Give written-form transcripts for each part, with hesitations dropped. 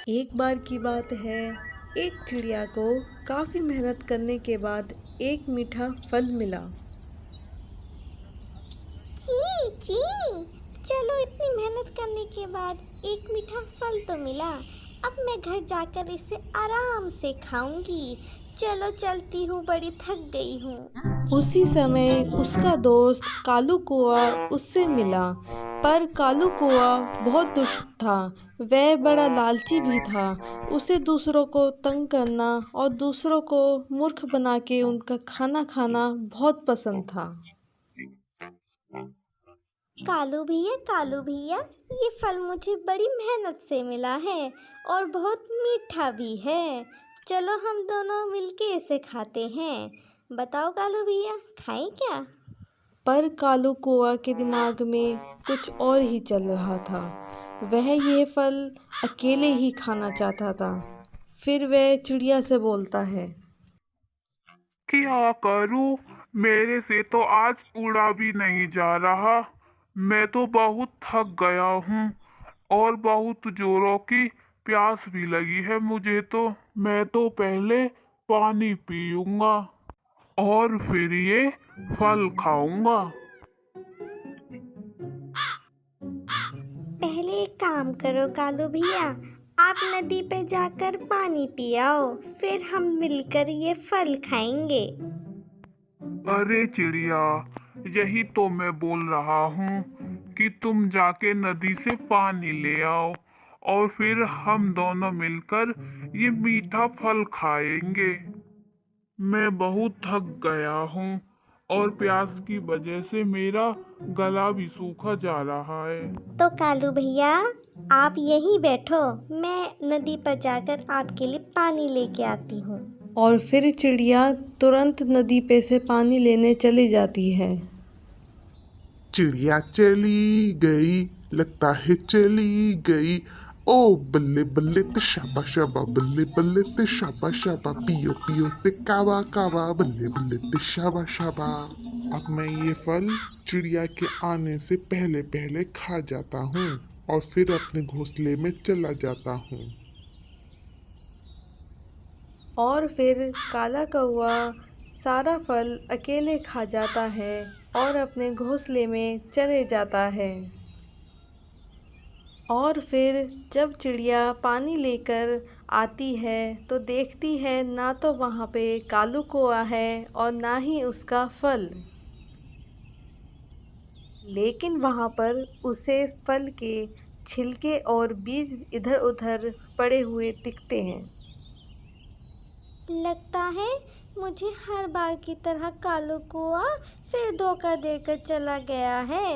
एक बार की बात है, एक चिड़िया को काफ़ी मेहनत करने के बाद एक मीठा फल मिला। जी जी, चलो इतनी मेहनत करने के बाद एक मीठा फल तो मिला। अब मैं घर जाकर इसे आराम से खाऊंगी। चलो चलती हूँ, बड़ी थक गई हूँ। उसी समय उसका दोस्त कालू कौआ उससे मिला, पर कालू कौआ बहुत दुष्ट था। वह बड़ा लालची भी था। उसे दूसरों को तंग करना और दूसरों को मूर्ख बना के उनका खाना खाना बहुत पसंद था। कालू भैया, ये फल मुझे बड़ी मेहनत से मिला है और बहुत मीठा भी है। चलो हम दोनों मिलके इसे खाते हैं। बताओ कालू भैया, खाएं क्या? पर कालू कौआ के दिमाग में कुछ और ही चल रहा था। वह यह फल अकेले ही खाना चाहता था। फिर वह चिड़िया से बोलता है, क्या करूं? मेरे से तो आज उड़ा भी नहीं जा रहा। मैं तो बहुत थक गया हूँ और बहुत जोरों की प्यास भी लगी है मुझे तो। मैं तो पहले पानी पीऊंगा और फिर ये फल खाऊंगा। पहले एक काम करो कालू भैया, आप नदी पे जाकर पानी पी आओ, फिर हम मिलकर ये फल खाएंगे। अरे चिड़िया, यही तो मैं बोल रहा हूँ कि तुम जाके नदी से पानी ले आओ और फिर हम दोनों मिलकर ये मीठा फल खाएंगे। मैं बहुत थक गया हूँ और प्यास की वजह से मेरा गला भी सूखा जा रहा है। तो कालू भैया, आप यहीं बैठो, मैं नदी पर जाकर आपके लिए पानी लेके आती हूँ। और फिर चिड़िया तुरंत नदी पे से पानी लेने चली जाती है। चिड़िया चली गई, लगता है चली गई। ओ बल्ले बल्ले ते शाबा शाबा, बल्ले बल्ले ते शाबा शाबा, पियो पियो ते कावा कावा, बल्ले बल्ले ते शाबा शाबा। अब मैं ये फल चिड़िया के आने से पहले पहले खा जाता हूँ और फिर अपने घोंसले में चला जाता हूँ। और फिर काला कौआ सारा फल अकेले खा जाता है और अपने घोंसले में चले जाता है। और फिर जब चिड़िया पानी लेकर आती है तो देखती है ना तो वहाँ पे कालू कौआ है और ना ही उसका फल, लेकिन वहाँ पर उसे फल के छिलके और बीज इधर उधर पड़े हुए दिखते हैं। लगता है मुझे हर बार की तरह कालू कौआ फिर धोखा देकर चला गया है।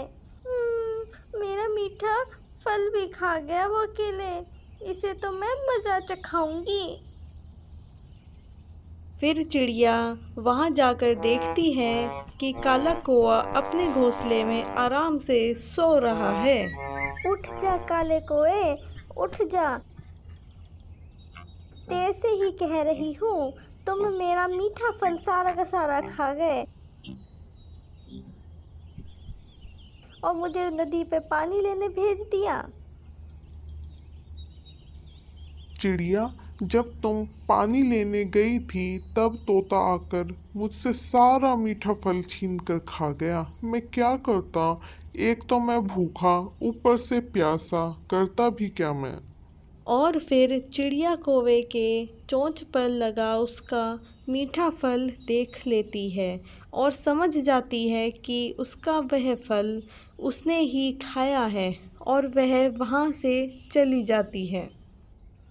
मेरा मीठा फल भी खा गया वो अकेले। इसे तो मैं मज़ा चखाऊंगी। फिर चिड़िया वहाँ जाकर देखती है कि काला कौआ अपने घोंसले में आराम से सो रहा है। उठ जा काले कोए, उठ जा। तेरे से ही कह रही हूँ, तुम मेरा मीठा फल सारा का सारा खा गए और मुझे नदी पे पानी लेने भेज दिया। चिड़िया, जब तुम पानी लेने गई थी तब तोता आकर मुझसे सारा मीठा फल छीन कर खा गया। मैं क्या करता? एक तो मैं भूखा, ऊपर से प्यासा, करता भी क्या मैं? और फिर चिड़िया कौवे के चोंच पर लगा उसका मीठा फल देख लेती है और समझ जाती है कि उसका वह फल उसने ही खाया है और वह वहाँ से चली जाती है।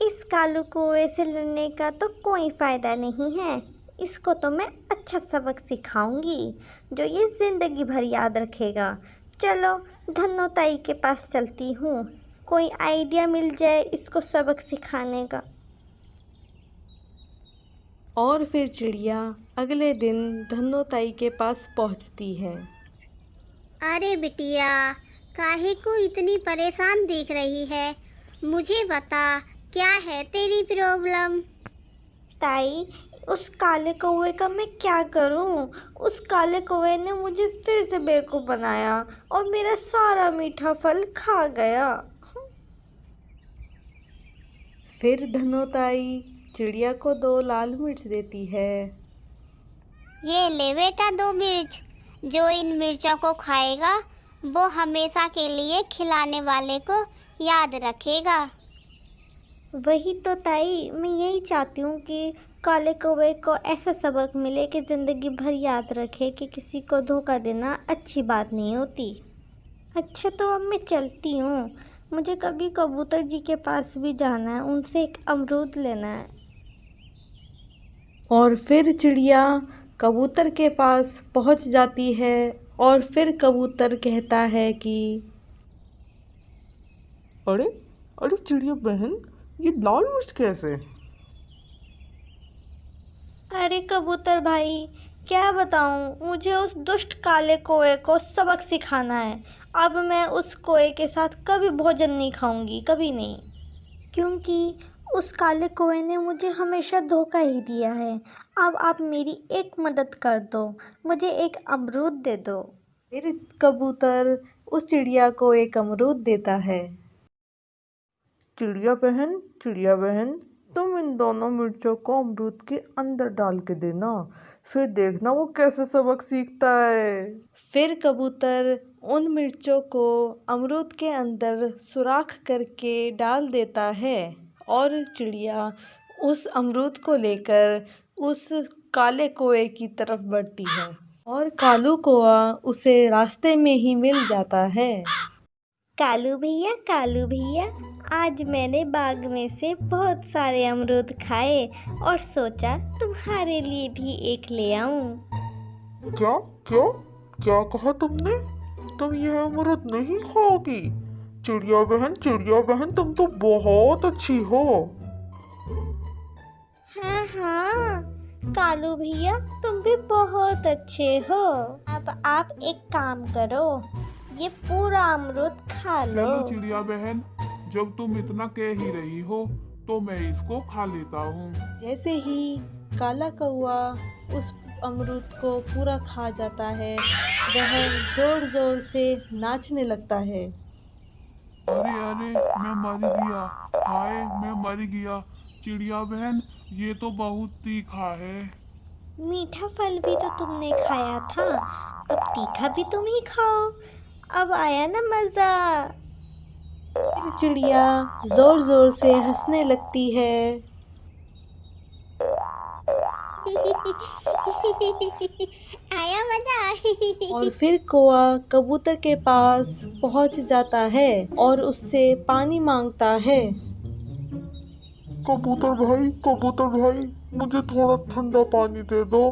इस कालू कौवे से लड़ने का तो कोई फायदा नहीं है। इसको तो मैं अच्छा सबक सिखाऊंगी जो ये जिंदगी भर याद रखेगा। चलो धन्नो ताई के पास चलती हूँ, कोई आइडिया मिल जाए इसको सबक सिखाने का। और फिर चिड़िया अगले दिन धन्नो ताई के पास पहुँचती है। अरे बिटिया, काहे को इतनी परेशान दिख रही है? मुझे बता, क्या है तेरी प्रॉब्लम? ताई, उस काले कौवे का मैं क्या करूं? उस काले कौवे ने मुझे फिर से बेवकूफ़ बनाया और मेरा सारा मीठा फल खा गया। फिर धनोताई चिड़िया को 2 लाल मिर्च देती है। ये ले बेटा 2 मिर्च। जो इन मिर्चों को खाएगा वो हमेशा के लिए खिलाने वाले को याद रखेगा। वही तो ताई, मैं यही चाहती हूँ कि काले कौवे को ऐसा सबक मिले कि ज़िंदगी भर याद रखे कि किसी को धोखा देना अच्छी बात नहीं होती। अच्छा, तो अब मैं चलती हूँ। मुझे कभी कबूतर जी के पास भी जाना है, उनसे एक अमरूद लेना है। और फिर चिड़िया कबूतर के पास पहुंच जाती है और फिर कबूतर कहता है कि अरे अरे चिड़िया बहन, ये लाल मिर्च कैसे? अरे कबूतर भाई, क्या बताऊँ, मुझे उस दुष्ट काले कौवे को सबक सिखाना है। अब मैं उस कौवे के साथ कभी भोजन नहीं खाऊंगी, कभी नहीं, क्योंकि उस काले कौवे ने मुझे हमेशा धोखा ही दिया है। अब आप मेरी एक मदद कर दो, मुझे एक अमरूद दे दो। फिर कबूतर उस चिड़िया को एक अमरूद देता है। चिड़िया बहन, तुम इन दोनों मिर्चों को अमरूद के अंदर डाल के देना, फिर देखना वो कैसे सबक सीखता है। फिर कबूतर उन मिर्चों को अमरूद के अंदर सुराख करके डाल देता है और चिड़िया उस अमरूद को लेकर उस काले कौवे की तरफ बढ़ती है और कालू कौवा उसे रास्ते में ही मिल जाता है। कालू भैया, आज मैंने बाग में से बहुत सारे अमरूद खाए और सोचा तुम्हारे लिए भी एक ले आऊं। क्या क्या क्या कहा तुमने? तुम यह अमरूद नहीं खाओगी? चिड़िया बहन, तुम तो बहुत अच्छी हो। हाँ, कालू भैया, तुम भी बहुत अच्छे हो। अब आप एक काम करो, ये पूरा अमरूद खा लो। चलो चिड़िया बहन, जब तुम इतना कह ही रही हो तो मैं इसको खा लेता हूँ। जैसे ही काला कौवा उस अमरूद को पूरा खा जाता है, वह जोर जोर से नाचने लगता है। अरे मैं मर गया, हाय मैं मर गया। चिड़िया बहन, ये तो बहुत तीखा है। मीठा फल भी तो तुमने खाया था, अब तीखा भी तुम ही खाओ। अब आया ना मजा। फिर चिड़िया जोर जोर से हंसने लगती है। आया मजा। और फिर कौवा कबूतर के पास पहुंच जाता है और उससे पानी मांगता है। कबूतर भाई, मुझे थोड़ा ठंडा पानी दे दो।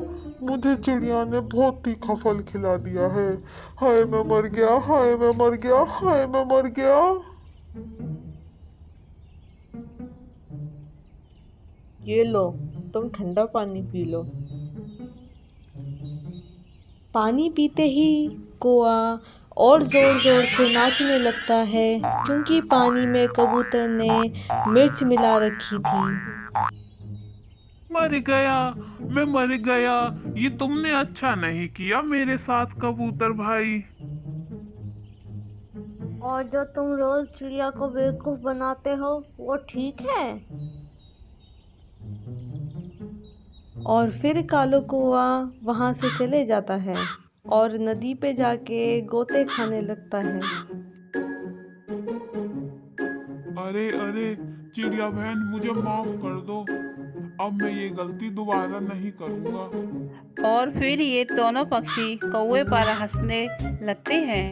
मुझे चिड़िया ने बहुत तीखा फल खिला दिया है। हाय मैं मर गया। ये लो, तुम ठंडा पानी पी लो। पानी पीते ही कौवा और जोर जोर से नाचने लगता है, क्योंकि पानी में कबूतर ने मिर्च मिला रखी थी। मैं मर गया। ये तुमने अच्छा नहीं किया मेरे साथ कबूतर भाई। और जो तुम रोज चिड़िया को बेवकूफ बनाते हो, वो ठीक है। और फिर कालो कौवा वहाँ से चले जाता है और नदी पे जाके गोते खाने लगता है। अरे चिड़िया बहन, मुझे माफ कर दो। अब मैं ये गलती दोबारा नहीं करूँगा। और फिर ये दोनों पक्षी कौवे पर हंसने लगते हैं।